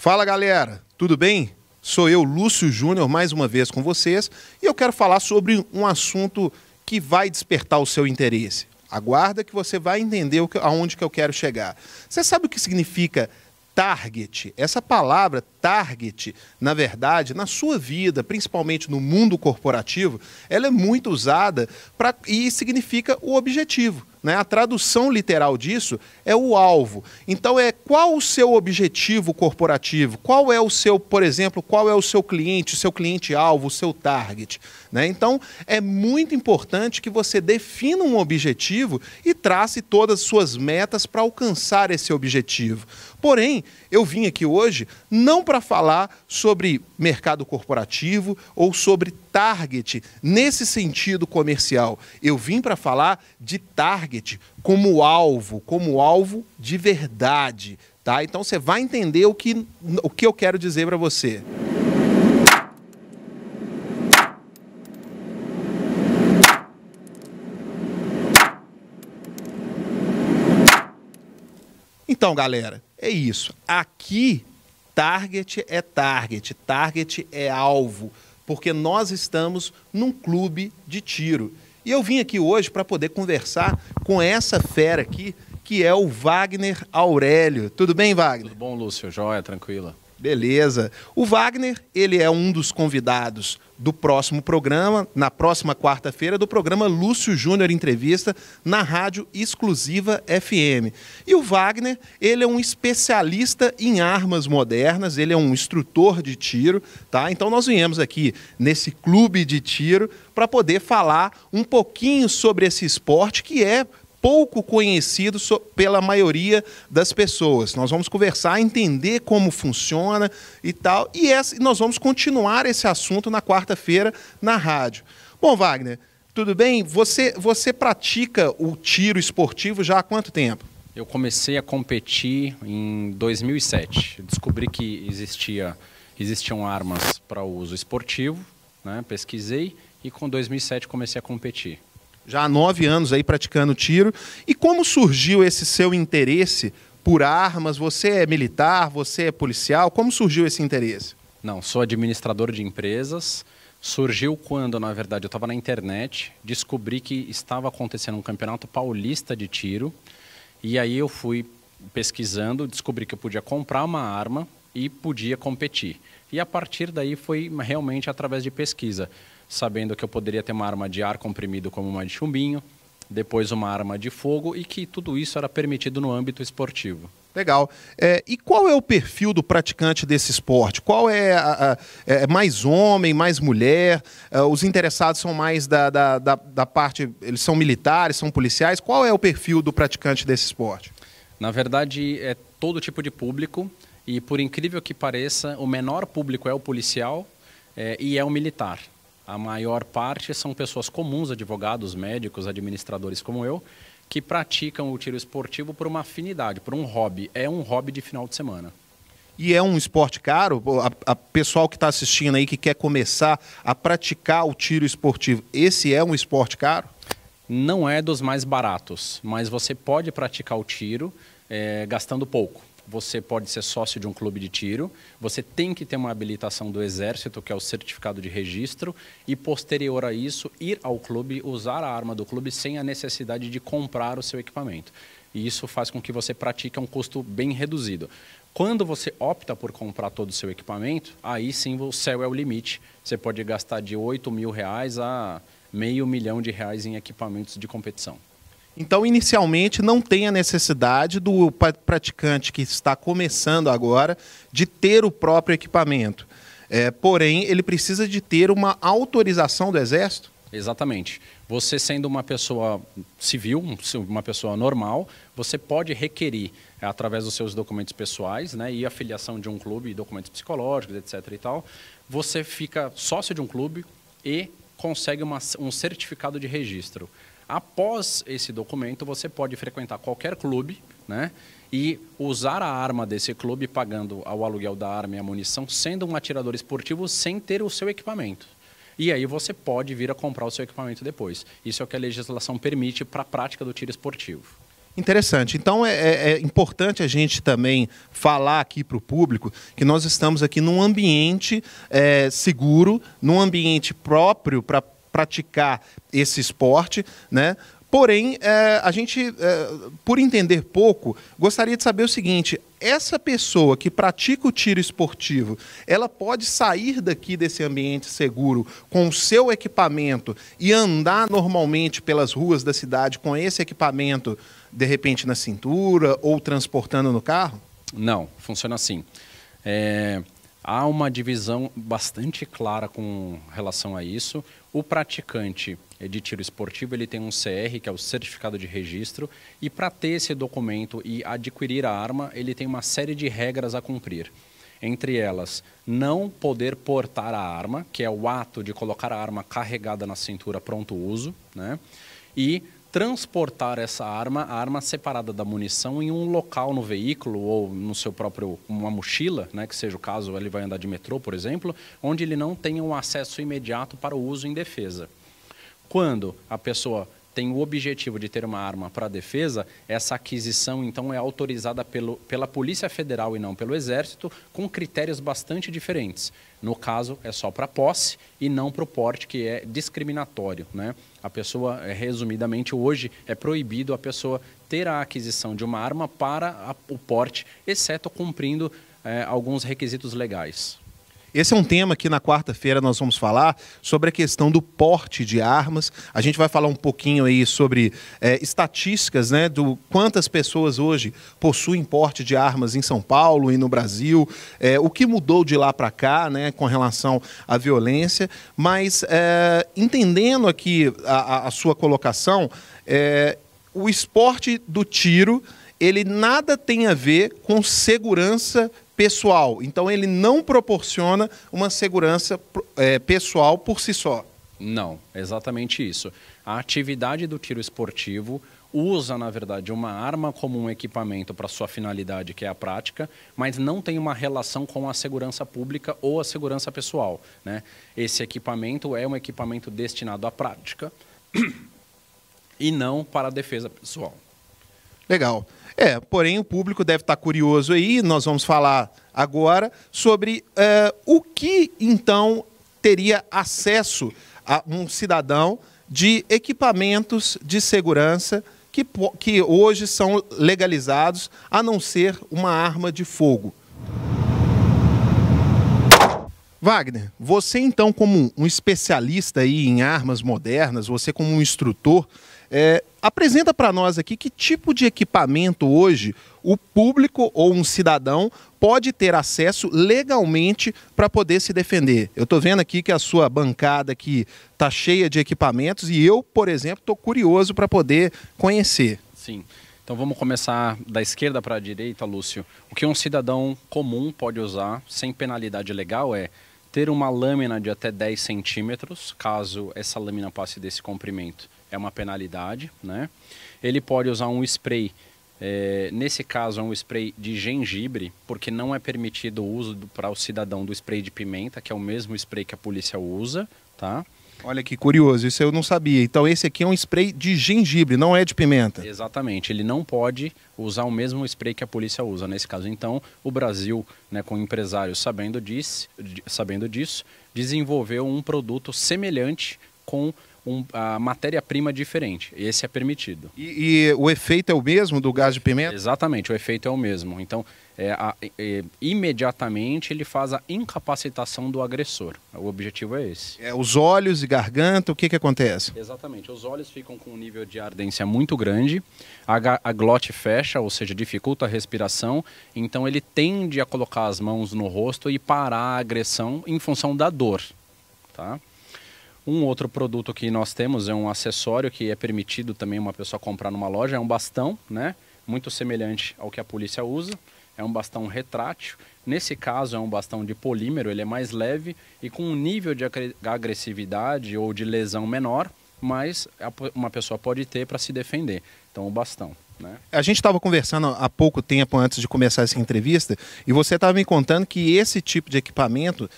Fala galera, tudo bem? Sou eu, Lúcio Júnior, mais uma vez com vocês e eu quero falar sobre um assunto que vai despertar o seu interesse. Aguarda que você vai entender aonde que eu quero chegar. Você sabe o que significa target? Essa palavra target, na verdade, na sua vida, principalmente no mundo corporativo, ela é muito usada e significa o objetivo. Né? A tradução literal disso é o alvo. Então, qual o seu objetivo corporativo? Qual é o seu, por exemplo, qual é o seu cliente-alvo, o seu target? Né? Então, é muito importante que você defina um objetivo e trace todas as suas metas para alcançar esse objetivo. Porém, eu vim aqui hoje não para falar sobre mercado corporativo ou sobre target nesse sentido comercial. Eu vim para falar de target como alvo de verdade, tá? Então você vai entender o que eu quero dizer para você. Então, galera, é isso. Aqui, target é alvo, porque nós estamos num clube de tiro. E eu vim aqui hoje para poder conversar com essa fera aqui, que é o Wagner Aurélio. Tudo bem, Wagner? Tudo bom, Lúcio? Joia, tranquila. Beleza. O Wagner, ele é um dos convidados do próximo programa, na próxima quarta-feira, do programa Lúcio Júnior Entrevista, na Rádio Exclusiva FM. E o Wagner, ele é um especialista em armas modernas, ele é um instrutor de tiro, tá? Então nós viemos aqui nesse clube de tiro para poder falar um pouquinho sobre esse esporte que é pouco conhecido pela maioria das pessoas. Nós vamos conversar, entender como funciona e tal, e nós vamos continuar esse assunto na quarta-feira na rádio. Bom, Wagner, tudo bem? Você pratica o tiro esportivo já há quanto tempo? Eu comecei a competir em 2007. Descobri que existiam armas para uso esportivo, né? Pesquisei e com 2007 comecei a competir. Já há 9 anos aí praticando tiro. E como surgiu esse seu interesse por armas? Você é militar, você é policial? Como surgiu esse interesse? Não, sou administrador de empresas. Surgiu quando, na verdade, eu estava na internet, descobri que estava acontecendo um campeonato paulista de tiro. E aí eu fui pesquisando, descobri que eu podia comprar uma arma e podia competir. E a partir daí foi realmente através de pesquisa, sabendo que eu poderia ter uma arma de ar comprimido como uma de chumbinho, depois uma arma de fogo e que tudo isso era permitido no âmbito esportivo. Legal. E qual é o perfil do praticante desse esporte? Qual é mais homem, mais mulher? Os interessados são mais da parte, eles são militares, são policiais? Qual é o perfil do praticante desse esporte? Na verdade, é todo tipo de público e, por incrível que pareça, o menor público é o policial e é o militar. A maior parte são pessoas comuns, advogados, médicos, administradores como eu, que praticam o tiro esportivo por uma afinidade, por um hobby. É um hobby de final de semana. E é um esporte caro? A pessoal que está assistindo aí, que quer começar a praticar o tiro esportivo, esse é um esporte caro? Não é dos mais baratos, mas você pode praticar o tiro gastando pouco. Você pode ser sócio de um clube de tiro, você tem que ter uma habilitação do Exército, que é o certificado de registro, e posterior a isso, ir ao clube, usar a arma do clube sem a necessidade de comprar o seu equipamento. E isso faz com que você pratique a um custo bem reduzido. Quando você opta por comprar todo o seu equipamento, aí sim o céu é o limite. Você pode gastar de R$8 mil a R$500 mil em equipamentos de competição. Então, inicialmente, não tem a necessidade do praticante que está começando agora de ter o próprio equipamento. Porém, ele precisa de ter uma autorização do Exército? Exatamente. Você sendo uma pessoa civil, uma pessoa normal, você pode requerir, através dos seus documentos pessoais, né, e a filiação de um clube, documentos psicológicos, etc. e tal, você fica sócio de um clube e consegue um certificado de registro. Após esse documento, você pode frequentar qualquer clube, né, e usar a arma desse clube pagando o aluguel da arma e a munição, sendo um atirador esportivo sem ter o seu equipamento. E aí você pode vir a comprar o seu equipamento depois. Isso é o que a legislação permite para a prática do tiro esportivo. Interessante. Então é importante a gente também falar aqui para o público que nós estamos aqui num ambiente seguro, num ambiente próprio para praticar esse esporte, né? Porém, a gente, por entender pouco, gostaria de saber o seguinte: essa pessoa que pratica o tiro esportivo, ela pode sair daqui desse ambiente seguro com o seu equipamento e andar normalmente pelas ruas da cidade com esse equipamento, de repente na cintura ou transportando no carro? Não, funciona assim. Há uma divisão bastante clara com relação a isso. O praticante de tiro esportivo, ele tem um CR, que é o Certificado de Registro, e para ter esse documento e adquirir a arma, ele tem uma série de regras a cumprir. Entre elas, não poder portar a arma, que é o ato de colocar a arma carregada na cintura pronto uso, né? E transportar essa arma, a arma separada da munição, em um local no veículo ou no seu próprio, uma mochila, né, que seja o caso, ele vai andar de metrô, por exemplo, onde ele não tenha um acesso imediato para o uso em defesa. Quando a pessoa tem o objetivo de ter uma arma para defesa, essa aquisição então é autorizada pela Polícia Federal e não pelo Exército, com critérios bastante diferentes. No caso, é só para posse e não para o porte, que é discriminatório, né? A pessoa, resumidamente, hoje é proibido a pessoa ter a aquisição de uma arma para o porte, exceto cumprindo alguns requisitos legais. Esse é um tema que na quarta-feira nós vamos falar sobre a questão do porte de armas. A gente vai falar um pouquinho aí sobre estatísticas, né, do quantas pessoas hoje possuem porte de armas em São Paulo e no Brasil, o que mudou de lá para cá, né, com relação à violência. Mas entendendo aqui a sua colocação, o esporte do tiro, ele nada tem a ver com segurança pessoal. Então, ele não proporciona uma segurança pessoal por si só. Não, exatamente isso. A atividade do tiro esportivo usa, na verdade, uma arma como um equipamento para sua finalidade, que é a prática, mas não tem uma relação com a segurança pública ou a segurança pessoal, né? Esse equipamento é um equipamento destinado à prática e não para a defesa pessoal. Legal. Porém, o público deve estar curioso aí, nós vamos falar agora sobre o que, então, teria acesso a um cidadão de equipamentos de segurança que hoje são legalizados, a não ser uma arma de fogo. Wagner, você então como um especialista aí em armas modernas, você como um instrutor, apresenta para nós aqui que tipo de equipamento hoje o público ou um cidadão pode ter acesso legalmente para poder se defender. Eu estou vendo aqui que a sua bancada aqui está cheia de equipamentos e eu, por exemplo, estou curioso para poder conhecer. Sim. Então vamos começar da esquerda para a direita, Lúcio. O que um cidadão comum pode usar sem penalidade legal é ter uma lâmina de até 10 centímetros, caso essa lâmina passe desse comprimento. É uma penalidade, né? Ele pode usar um spray, nesse caso é um spray de gengibre, porque não é permitido o uso para o cidadão do spray de pimenta, que é o mesmo spray que a polícia usa, tá? Olha que curioso, isso eu não sabia. Então esse aqui é um spray de gengibre, não é de pimenta. Exatamente, ele não pode usar o mesmo spray que a polícia usa nesse caso. Então o Brasil, né, com empresários sabendo disso, desenvolveu um produto semelhante com a matéria-prima diferente. Esse é permitido. E o efeito é o mesmo do gás de pimenta? Exatamente, o efeito é o mesmo. Então, imediatamente ele faz a incapacitação do agressor. O objetivo é esse. Os olhos e garganta, o que acontece? Exatamente, os olhos ficam com um nível de ardência muito grande, a glote fecha, ou seja, dificulta a respiração, então ele tende a colocar as mãos no rosto e parar a agressão em função da dor, tá? Um outro produto que nós temos é um acessório que é permitido também uma pessoa comprar numa loja, é um bastão, né? Muito semelhante ao que a polícia usa, é um bastão retrátil. Nesse caso é um bastão de polímero, ele é mais leve e com um nível de agressividade ou de lesão menor, mas uma pessoa pode ter para se defender. Então o bastão. né? A gente estava conversando há pouco tempo antes de começar essa entrevista e você estava me contando que esse tipo de equipamento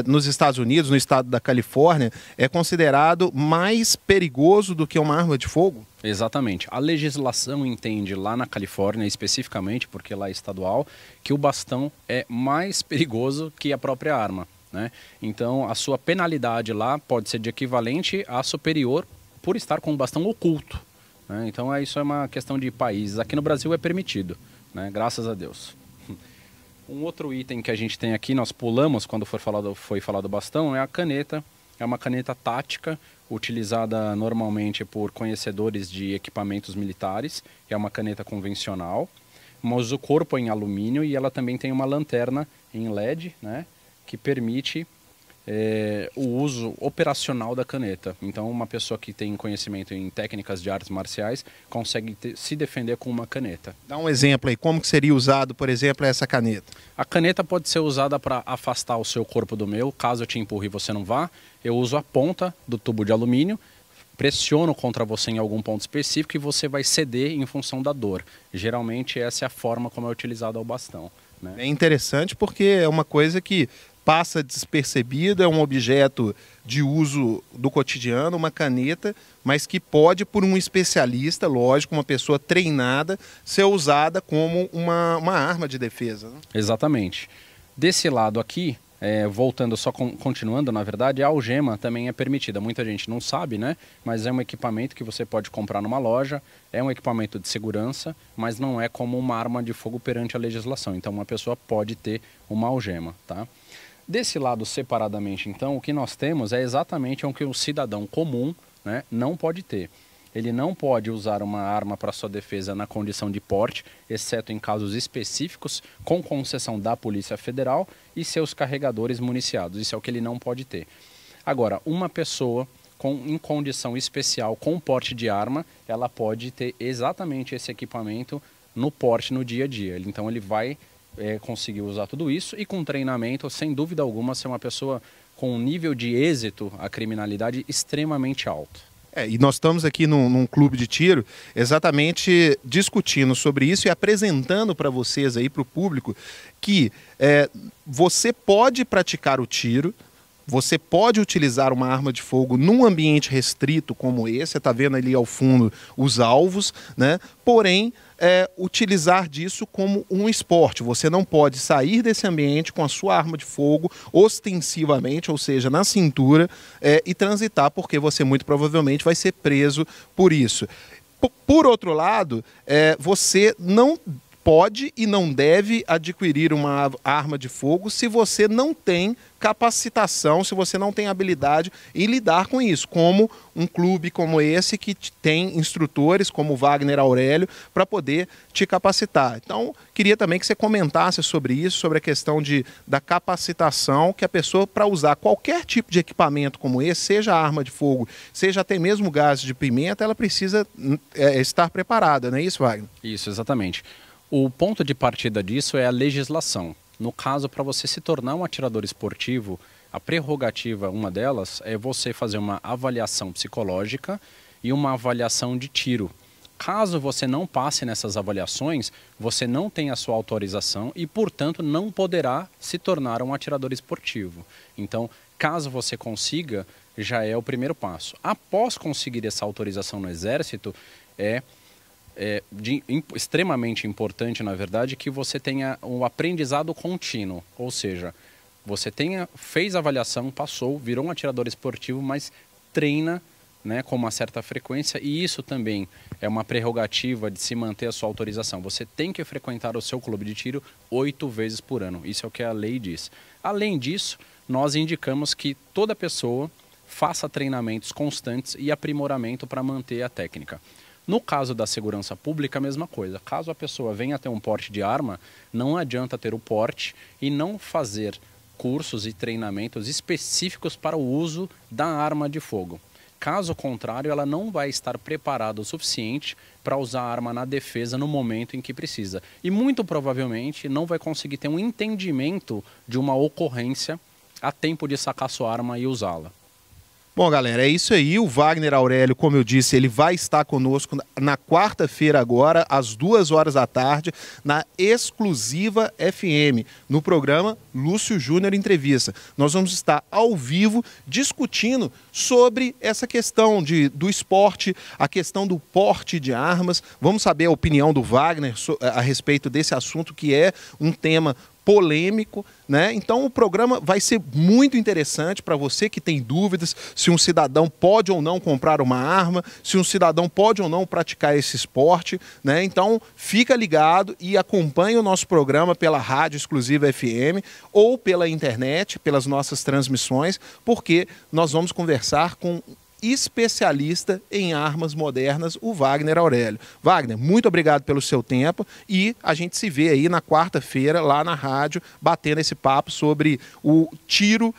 nos Estados Unidos, no estado da Califórnia, é considerado mais perigoso do que uma arma de fogo? Exatamente. A legislação entende lá na Califórnia, especificamente, porque lá é estadual, que o bastão é mais perigoso que a própria arma, né? Então, a sua penalidade lá pode ser de equivalente a superior por estar com o bastão oculto, né? Então, isso é uma questão de países. Aqui no Brasil é permitido, né? Graças a Deus. Um outro item que a gente tem aqui, nós pulamos quando foi falado bastão, é a caneta. É uma caneta tática, utilizada normalmente por conhecedores de equipamentos militares. É uma caneta convencional, mas o corpo é em alumínio e ela também tem uma lanterna em LED, né, que permite o uso operacional da caneta. Então, uma pessoa que tem conhecimento em técnicas de artes marciais consegue se defender com uma caneta. Dá um exemplo aí, como que seria usado, por exemplo, essa caneta? A caneta pode ser usada para afastar o seu corpo do meu, caso eu te empurre e você não vá. Eu uso a ponta do tubo de alumínio, pressiono contra você em algum ponto específico e você vai ceder em função da dor. Geralmente essa é a forma como é utilizado o bastão, né? É interessante porque é uma coisa que passa despercebida, é um objeto de uso do cotidiano, uma caneta, mas que pode, por um especialista, lógico, uma pessoa treinada, ser usada como uma arma de defesa, né? Exatamente. Desse lado aqui, voltando, continuando, na verdade, a algema também é permitida. Muita gente não sabe, né? Mas é um equipamento que você pode comprar numa loja, é um equipamento de segurança, mas não é como uma arma de fogo perante a legislação. Então, uma pessoa pode ter uma algema, tá? Desse lado, separadamente, então, o que nós temos é exatamente o que um cidadão comum, né, não pode ter. Ele não pode usar uma arma para sua defesa na condição de porte, exceto em casos específicos, com concessão da Polícia Federal e seus carregadores municiados. Isso é o que ele não pode ter. Agora, uma pessoa em condição especial, com porte de arma, ela pode ter exatamente esse equipamento no porte, no dia a dia. Então, ele vai conseguir usar tudo isso e com treinamento, sem dúvida alguma, ser uma pessoa com um nível de êxito à criminalidade extremamente alto. E nós estamos aqui num clube de tiro exatamente discutindo sobre isso e apresentando para vocês aí, para o público, que você pode praticar o tiro, você pode utilizar uma arma de fogo num ambiente restrito como esse, você está vendo ali ao fundo os alvos, né? Porém, utilizar disso como um esporte. Você não pode sair desse ambiente com a sua arma de fogo ostensivamente, ou seja, na cintura, e transitar, porque você muito provavelmente vai ser preso por isso. Por outro lado, você não pode e não deve adquirir uma arma de fogo se você não tem capacitação, se você não tem habilidade em lidar com isso, como um clube como esse que tem instrutores como o Wagner Aurélio para poder te capacitar. Então, queria também que você comentasse sobre isso, sobre a questão da capacitação que a pessoa, para usar qualquer tipo de equipamento como esse, seja arma de fogo, seja até mesmo gás de pimenta, ela precisa estar preparada, não é isso, Wagner? Isso, exatamente. O ponto de partida disso é a legislação. No caso, para você se tornar um atirador esportivo, a prerrogativa, uma delas, é você fazer uma avaliação psicológica e uma avaliação de tiro. Caso você não passe nessas avaliações, você não tem a sua autorização e, portanto, não poderá se tornar um atirador esportivo. Então, caso você consiga, já é o primeiro passo. Após conseguir essa autorização no Exército, extremamente importante, na verdade, que você tenha um aprendizado contínuo, ou seja, você fez a avaliação, passou, virou um atirador esportivo, mas treina, né, com uma certa frequência, e isso também é uma prerrogativa de se manter a sua autorização. Você tem que frequentar o seu clube de tiro 8 vezes por ano, isso é o que a lei diz. Além disso, nós indicamos que toda pessoa faça treinamentos constantes e aprimoramento para manter a técnica. No caso da segurança pública, a mesma coisa. Caso a pessoa venha a ter um porte de arma, não adianta ter o porte e não fazer cursos e treinamentos específicos para o uso da arma de fogo. Caso contrário, ela não vai estar preparada o suficiente para usar a arma na defesa no momento em que precisa. E muito provavelmente não vai conseguir ter um entendimento de uma ocorrência a tempo de sacar sua arma e usá-la. Bom, galera, é isso aí. O Wagner Aurélio, como eu disse, ele vai estar conosco na quarta-feira agora, às 2h da tarde, na Exclusiva FM, no programa Lúcio Júnior Entrevista. Nós vamos estar ao vivo discutindo sobre essa questão do esporte, a questão do porte de armas. Vamos saber a opinião do Wagner a respeito desse assunto, que é um tema polêmico, né? Então o programa vai ser muito interessante para você que tem dúvidas se um cidadão pode ou não comprar uma arma, se um cidadão pode ou não praticar esse esporte, né? Então fica ligado e acompanhe o nosso programa pela Rádio Exclusiva FM ou pela internet, pelas nossas transmissões, porque nós vamos conversar com especialista em armas modernas, o Wagner Aurélio. Wagner, muito obrigado pelo seu tempo e a gente se vê aí na quarta-feira lá na rádio, batendo esse papo sobre o tiro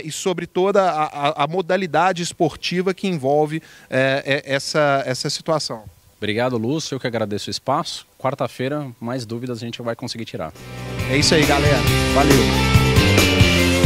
e sobre toda a modalidade esportiva que envolve essa situação. Obrigado, Lúcio. Eu que agradeço o espaço. Quarta-feira, mais dúvidas a gente vai conseguir tirar. É isso aí, galera. Valeu.